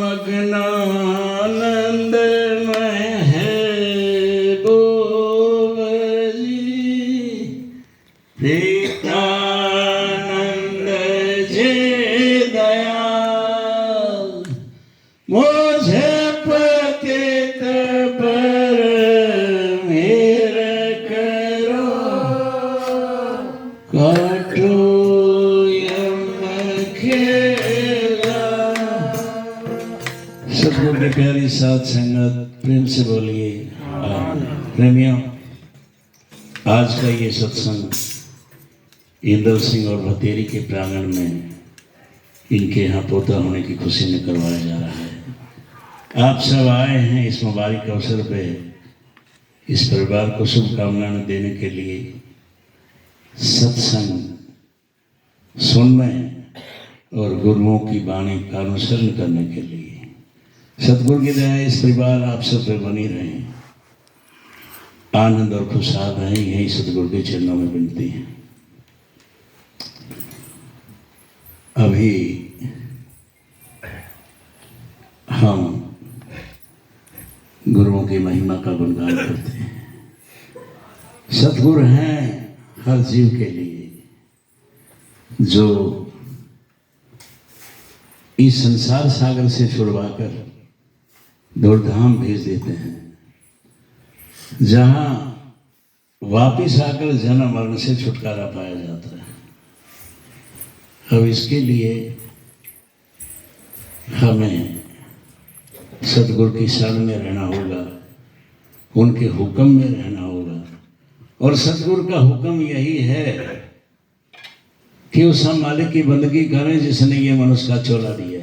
मग्नानंद में है बोलजी प्रीतानंद जे दयाल मुझे पतित पर मेरा करो काटो सतगुरु की प्यारी साथ संगत प्रेम से बोलिए प्रेमियों। आज का ये सत्संग इंदल सिंह और भतेरी के प्रांगण में इनके यहाँ पोता होने की खुशी में करवाया जा रहा है। आप सब आए हैं इस मुबारक अवसर पे इस परिवार को शुभकामनाएं देने के लिए, सत्संग सुनने और गुरुओं की वाणी का अनुसरण करने के लिए। सतगुरु की दया इस परिवार आप सब पे बनी रहे, आनंद और खुशहाल रहे, यही सतगुरु के चरणों में विनती है। अभी हम गुरुओं की महिमा का गुणगान करते हैं। सतगुरु हैं हर जीव के लिए, जो इस संसार सागर से छुड़वाकर दूरधाम भेज देते हैं, जहां वापिस आकर जन्म मरण से छुटकारा पाया जाता है। अब इसके लिए हमें सतगुरु की शरण में रहना होगा, उनके हुक्म में रहना होगा। और सतगुरु का हुक्म यही है कि उस हम मालिक की बंदगी करें जिसने ये मनुष्य का चोला दिया।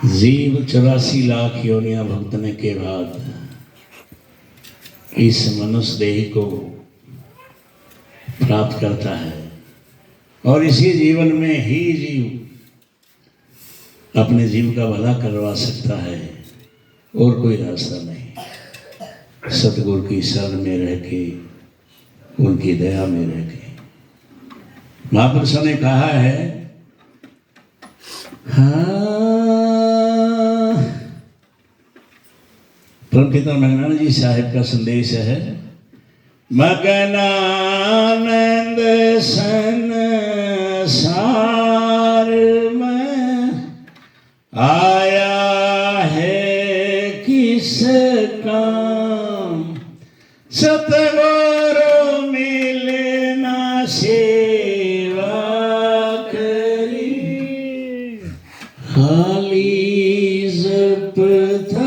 जीव 84 लाख योनियां भुगतने के बाद इस मनुष्य देह को प्राप्त करता है, और इसी जीवन में ही जीव अपने जीव का भला करवा सकता है, और कोई रास्ता नहीं। सतगुरु की शरण में रह के, उनकी दया में रह के। महापुरुषों ने कहा है, परमपिता मगनानंद जी साहिब का संदेश है। मगनानंद संसार में आया है किस काम, सतगुरु मिलना सेवा करी, खाली जपता।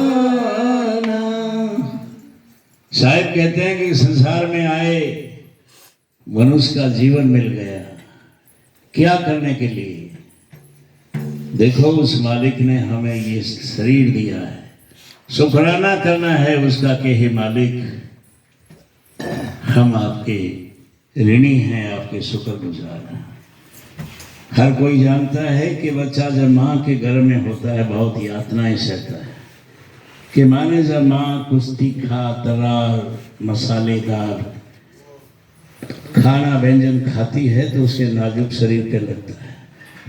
साहिब कहते हैं कि संसार में आए, मनुष्य का जीवन मिल गया, क्या करने के लिए? देखो, उस मालिक ने हमें ये शरीर दिया है, शुक्राना करना है उसका कि हे मालिक, हम आपके ऋणी हैं, आपके शुक्रगुजार हैं। हर कोई जानता है कि बच्चा जब माँ के गर्भ में होता है बहुत यातनाएं सहता है, कि माने जब माँ कुछ तीखा तरा मसालेदार खाना व्यंजन खाती है तो उसके नाजुक शरीर पे लगता है,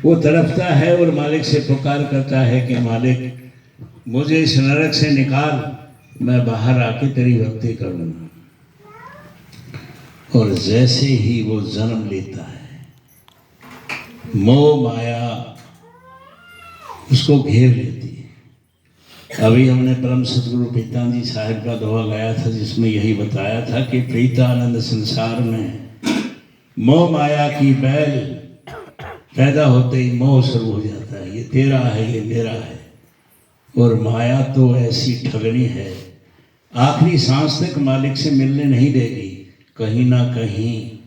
वो तड़पता है और मालिक से पुकार करता है कि मालिक मुझे इस नरक से निकाल, मैं बाहर आके तेरी भक्ति करूँगा। और जैसे ही वो जन्म लेता है, मोह माया उसको घेर लेती है। अभी हमने परम सतगुरु प्रीतानंद जी साहिब का दोहा गाया था, जिसमें यही बताया था कि प्रीतानंद संसार में मोह माया की बैल पैदा होते ही मोह शुरू हो जाता है, ये तेरा है, ये मेरा है। और माया तो ऐसी ठगनी है, आखिरी सांस तक मालिक से मिलने नहीं देगी, कहीं ना कहीं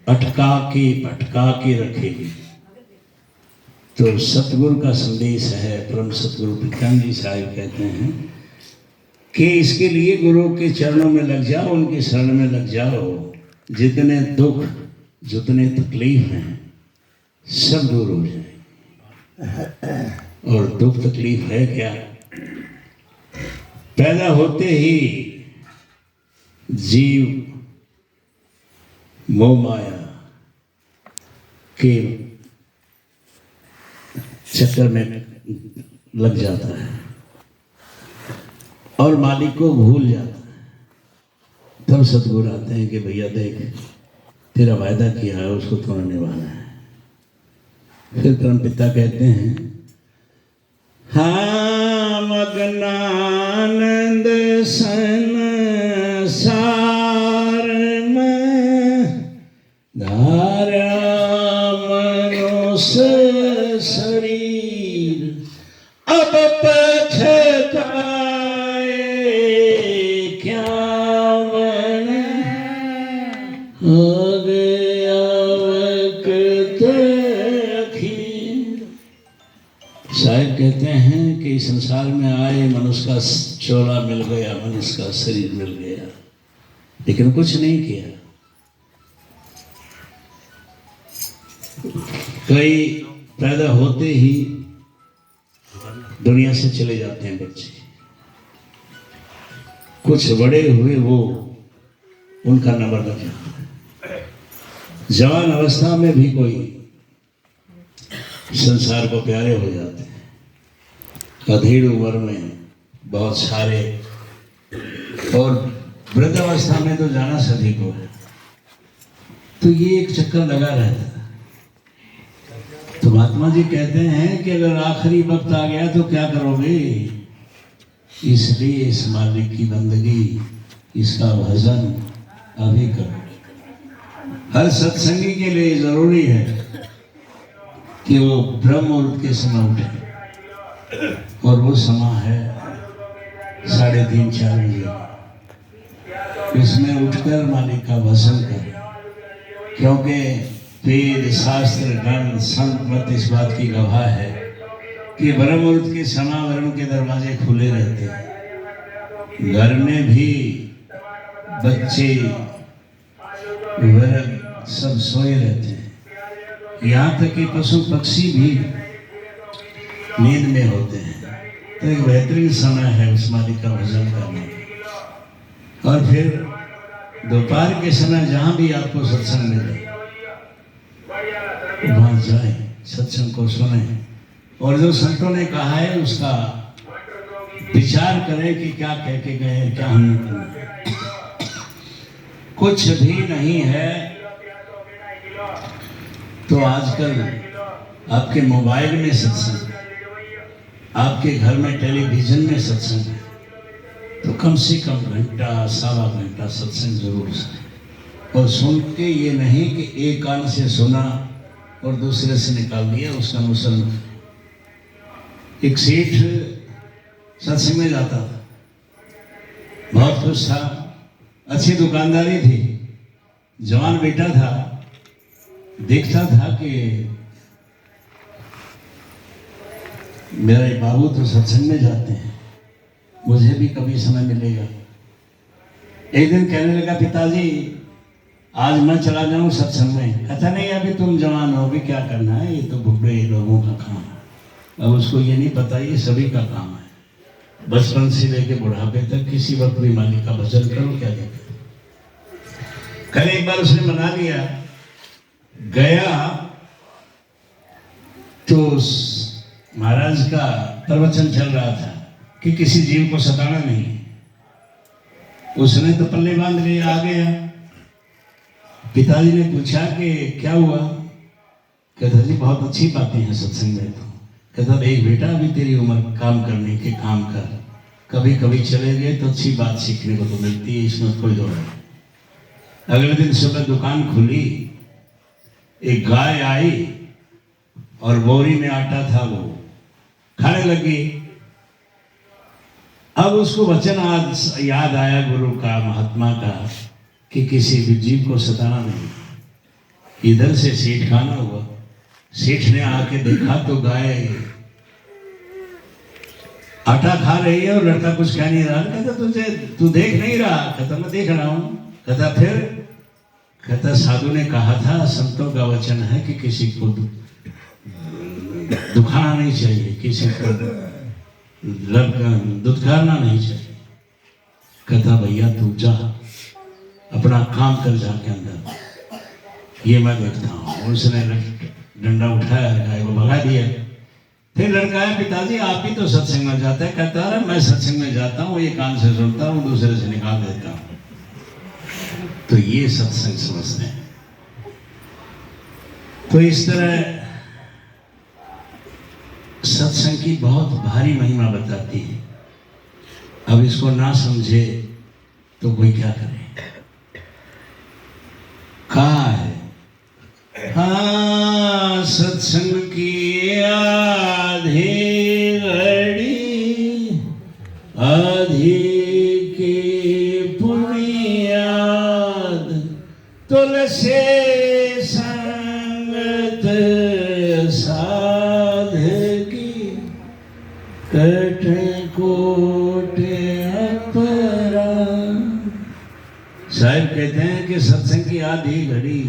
अटका के भटका के रखेगी। तो सतगुरु का संदेश है, परम सतगुरु प्रीतानंद जी साहिब कहते हैं कि इसके लिए गुरु के चरणों में लग जाओ, उनकी शरण में लग जाओ। जितने दुख, जितने तकलीफ हैं, सब दूर हो जाए। और दुख तकलीफ है क्या? पैदा होते ही जीव मोह माया के चक्कर में लग जाता है और मालिक को भूल जाता है। तब सतगुरु आते हैं कि भैया देख, तेरा वायदा किया है उसको तूने निभाना है। फिर परम पिता कहते हैं, हाँ मगनानंद संसार में धारा मनुष्य शरीर, अब पछताए क्या बन हो गया वक्त अखीर। शायद कहते हैं कि संसार में आए मनुष्य का चोला मिल गया, मनुष्य का शरीर मिल गया, लेकिन कुछ नहीं किया। कई पैदा होते ही दुनिया से चले जाते हैं बच्चे, कुछ बड़े हुए वो उनका नंबर लग जाता है। जवान अवस्था में भी कोई संसार को प्यारे हो जाते हैं, अधेड़ उम्र में बहुत सारे, और वृद्ध अवस्था में तो जाना सभी को है। तो ये एक चक्कर लगा रहता है। तो महात्मा जी कहते हैं कि अगर आखिरी वक्त आ गया तो क्या करोगे? इसलिए इस मालिक की बंदगी, इसका भजन अभी करो। हर सत्संगी के लिए जरूरी है कि वो ब्रह्म मुहूर्त के समय उठे, और वो समय है 3:30-4 बजे। इसमें उठकर मालिक का भजन करें, क्योंकि वेद शास्त्र गण संत मत इस बात की गवाह है कि ब्रह्म मुहूर्त के समय वरुण के दरवाजे खुले रहते हैं। घर में भी बच्चे वृद्ध सब सोए रहते हैं, यहाँ तक कि पशु पक्षी भी नींद में होते हैं। तो एक बेहतरीन समय है उस मालिक का भजन करने का। और फिर दोपहर के समय जहाँ भी आपको सत्संग मिले वहाँ जाए, सत्संग को सुने, और जो संतों ने कहा है उसका विचार करें कि क्या कह के गए, क्या हमने करना। कुछ भी नहीं है तो आजकल आपके मोबाइल में सत्संग, आपके घर में टेलीविजन में सत्संग है, तो कम से कम घंटा सवा घंटा सत्संग जरूर सुने। और सुन के ये नहीं कि एक कान से सुना और दूसरे से निकाल दिया, उसका अनुसरण। एक सेठ सत्संग में जाता था, बहुत खुश था, अच्छी दुकानदारी थी, जवान बेटा था, देखता था कि मेरे बाबू तो सत्संग में जाते हैं, मुझे भी कभी समय मिलेगा। एक दिन कहने लगा, पिताजी आज मैं चला जाऊं सत्संग में। कहता नहीं, अभी तुम जवान हो, अभी क्या करना है, ये तो बुढ़े लोगों का काम है। अब उसको ये नहीं पता, ये सभी का काम है। बचपन से लेके बुढ़ापे तक किसी वक्त भी मालिक का भजन करो, क्या दिक्कत। कल एक बार उसने मना लिया, गया तो महाराज का प्रवचन चल रहा था कि किसी जीव को सताना नहीं। उसने तो पल्ले बांध लिया, आ गया। पिताजी ने पूछा कि क्या हुआ? कहता जी बहुत अच्छी बातें हैं सत्संग में। तो कहता देख बेटा, अभी तेरी उम्र काम करने के, काम कर, कभी कभी चले गए तो अच्छी बात सीखने को तो मिलती है, इसमें कोई दो नहीं। अगले दिन सुबह दुकान खुली, एक गाय आई और बोरी में आटा था, वो खाने लगी। अब उसको वचन आज याद आया गुरु का, महात्मा का, कि किसी भी जीव को सताना नहीं। इधर से सेठ खाना हुआ, सेठ ने आके देखा तो गाय आटा खा रही है और लड़का कुछ कह नहीं रहा। कहता तू देख नहीं रहा? कहता मैं देख रहा हूं। कहता फिर? कहता साधु ने कहा था, संतों का वचन है कि किसी को दुखाना नहीं चाहिए, किसी को दुत्कारना नहीं चाहिए। कहता भैया तू जा, अपना काम कर जाके अंदर, ये मैं देखता हूँ। उसने डंडा उठाया, गाय को भगा दिया। फिर लड़का है, पिताजी आप ही तो सत्संग में जाते हैं। कहता है मैं सत्संग में जाता हूँ, ये कान से सुनता हूँ, दूसरे से निकाल देता हूँ। तो ये सत्संग समझते हैं। तो इस तरह सत्संग की बहुत भारी महिमा बताती है। अब इसको ना समझे तो कोई क्या करे। कहा है, हाँ सत्संग की आधी घड़ी, आधी की पुनियाद, तुलसी संगत साधकी, कटे कोटे अपरा। साहब कहते हैं कि सत्संग की आधी घड़ी,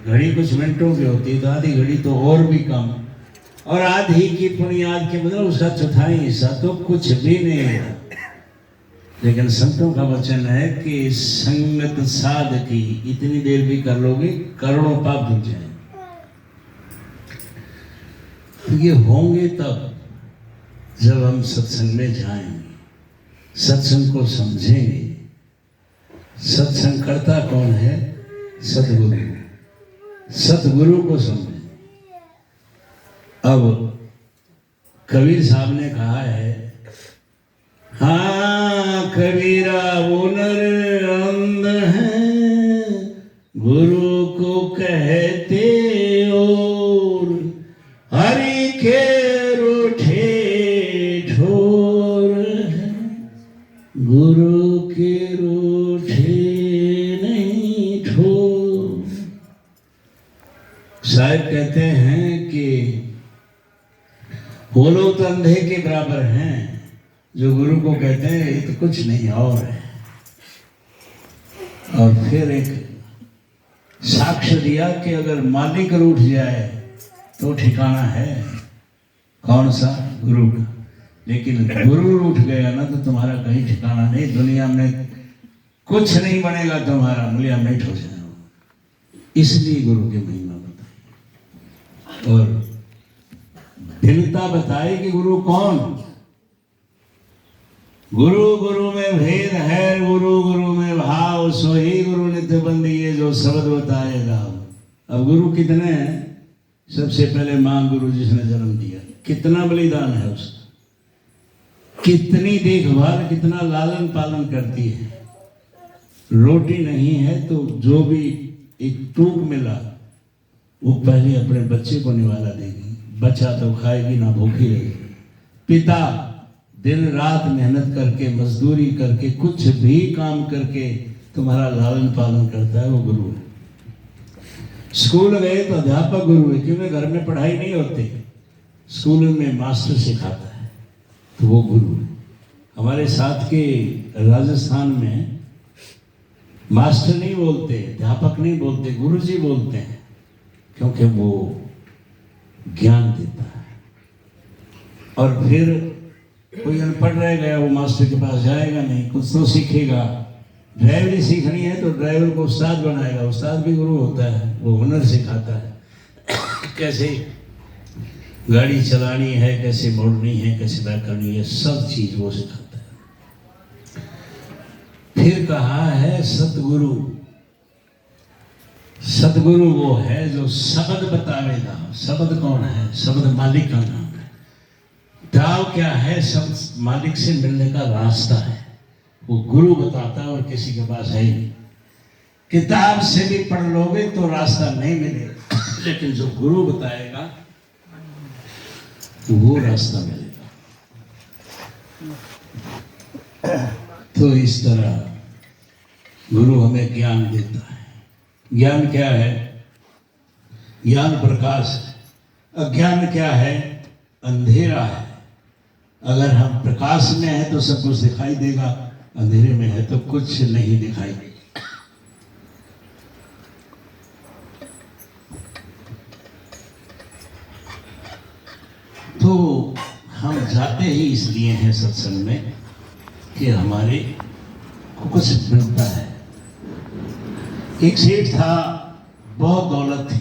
घड़ी कुछ मिनटों की होती है, तो आधी घड़ी तो और भी कम, और आधी की पुनियाद के मतलब उसका चौथाई हिस्सा तो कुछ भी नहीं है। लेकिन संतों का वचन है कि संगत साध की, इतनी देर भी कर लोगे करोड़ों पाप धुल जाए। तो ये होंगे तब जब हम सत्संग में जाएंगे, सत्संग को समझेंगे। सत्संग करता कौन है? सतगुरु। सतगुरु को समझें। अब कबीर साहब ने कहा है, हाँ कबीरा वो नर अंध है, गुरु को कहते और हरि के रूठे ठोर है, गुरु के रूठे नहीं ठोर। शायद कहते हैं कि वो लोग तो अंधे के बराबर हैं जो गुरु को कहते हैं ये तो कुछ नहीं और है। और फिर एक साक्ष्य दिया कि अगर मालिक रूठ जाए तो ठिकाना है, कौन सा? गुरु का। लेकिन गुरु रूठ गया ना तो तुम्हारा कहीं ठिकाना नहीं, दुनिया में कुछ नहीं बनेगा तुम्हारा, मूल्य मिट हो जाएगा। इसलिए गुरु की महिमा बताई और भिन्नता बताई कि गुरु कौन। गुरु गुरु में भेद है, गुरु गुरु में भाव, सोही गुरु नित्य बंदिए जो शब्द बताएगा। अब गुरु कितने हैं? सबसे पहले मां गुरु जिसने जन्म दिया, कितना बलिदान है उसका, कितनी देखभाल, कितना लालन पालन करती है। रोटी नहीं है तो जो भी एक टूक मिला वो पहले अपने बच्चे को निवाला देगी, बच्चा तो खाएगी ना, भूखी रहेगी। पिता दिन रात मेहनत करके, मजदूरी करके, कुछ भी काम करके तुम्हारा लालन पालन करता है, वो गुरु है। स्कूल गए तो अध्यापक गुरु है, क्योंकि घर में पढ़ाई नहीं होती, स्कूल में मास्टर सिखाता है, तो वो गुरु है। हमारे साथ के राजस्थान में मास्टर नहीं बोलते, अध्यापक नहीं बोलते, गुरुजी बोलते हैं, क्योंकि वो ज्ञान देता है। और फिर कोई अनपढ़ रह गया, वो मास्टर के पास जाएगा नहीं, कुछ तो सीखेगा। ड्राइवरी सीखनी है तो ड्राइवर को उस्ताद बनाएगा, उस्ताद भी गुरु होता है, वो हुनर सिखाता है, कैसे गाड़ी चलानी है, कैसे मोड़नी है, कैसे बैक करनी है, सब चीज वो सिखाता है। फिर कहा है सतगुरु। सतगुरु वो है जो शब्द बतावेगा। शब्द कौन है? शब्द मालिक का नाम है। दाव क्या है? शब्द मालिक से मिलने का रास्ता है, वो गुरु बताता है और किसी के पास है ही नहीं। किताब से भी पढ़ लोगे तो रास्ता नहीं मिलेगा, लेकिन जो गुरु बताएगा वो रास्ता मिलेगा। तो इस तरह गुरु हमें ज्ञान देता है। ज्ञान क्या है? ज्ञान प्रकाश है। अज्ञान क्या है? अंधेरा है। अगर हम प्रकाश में हैं तो सब कुछ दिखाई देगा, अंधेरे में है तो कुछ नहीं दिखाई देगा। तो हम जाते ही इसलिए हैं सत्संग में कि हमारे को कुछ मिलता है। एक सेठ था, बहुत दौलत थी,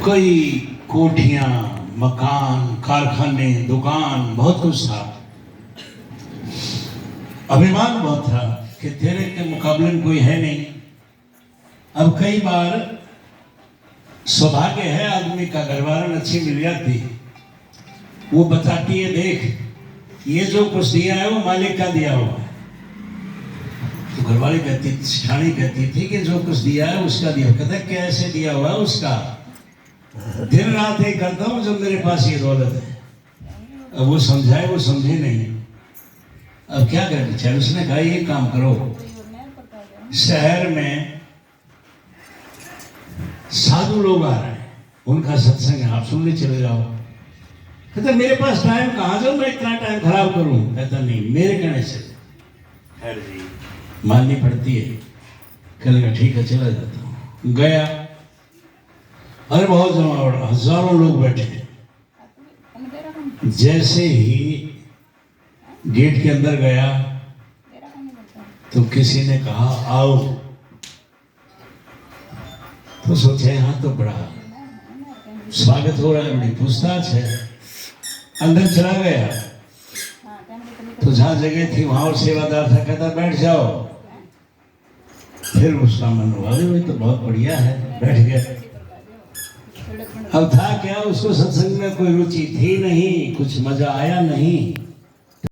कोई कोठियां, मकान, कारखाने, दुकान, बहुत कुछ था। अभिमान बहुत था कि तेरे के मुकाबले में कोई है नहीं। अब कई बार सौभाग्य है आदमी का, घरवालन अच्छी मिल जाती, वो बताती है देख ये जो कुछ दिया है वो मालिक का दिया हुआ है। तो घरवाली कहती, शिठानी कहती थी कि जो कुछ दिया है उसका दिया। कहता है कैसे दिया हुआ है उसका? दिन रात एक करता हूँ जब मेरे पास ये दौलत है। अब वो समझाए, वो समझे नहीं। अब क्या करें? चल उसने कहा ये काम करो, शहर में साधु लोग आ रहे हैं, उनका सत्संग है, आप सुनने चले जाओ। कहता मेरे पास टाइम कहाँ जाऊँ, मैं इतना टाइम खराब करूँ? कहता नहीं, मेरे कहने से। खैर जी माननी पड़ती है। कहने का ठीक है चला जाता हूँ। गया, अरे बहुत जमावड़ा, हजारों लोग बैठे। जैसे ही गेट के अंदर गया तो किसी ने कहा आओ। तो सोचे यहाँ तो बड़ा स्वागत हो रहा है, बड़ी पूछताछ है। अंदर चला गया तो जहाँ जगह थी वहां और सेवादार था, कहता बैठ जाओ। फिर उसका मन हुआ ये तो बहुत बढ़िया है, बैठ गया। अब था क्या, उसको सत्संग में कोई रुचि थी नहीं, कुछ मजा आया नहीं।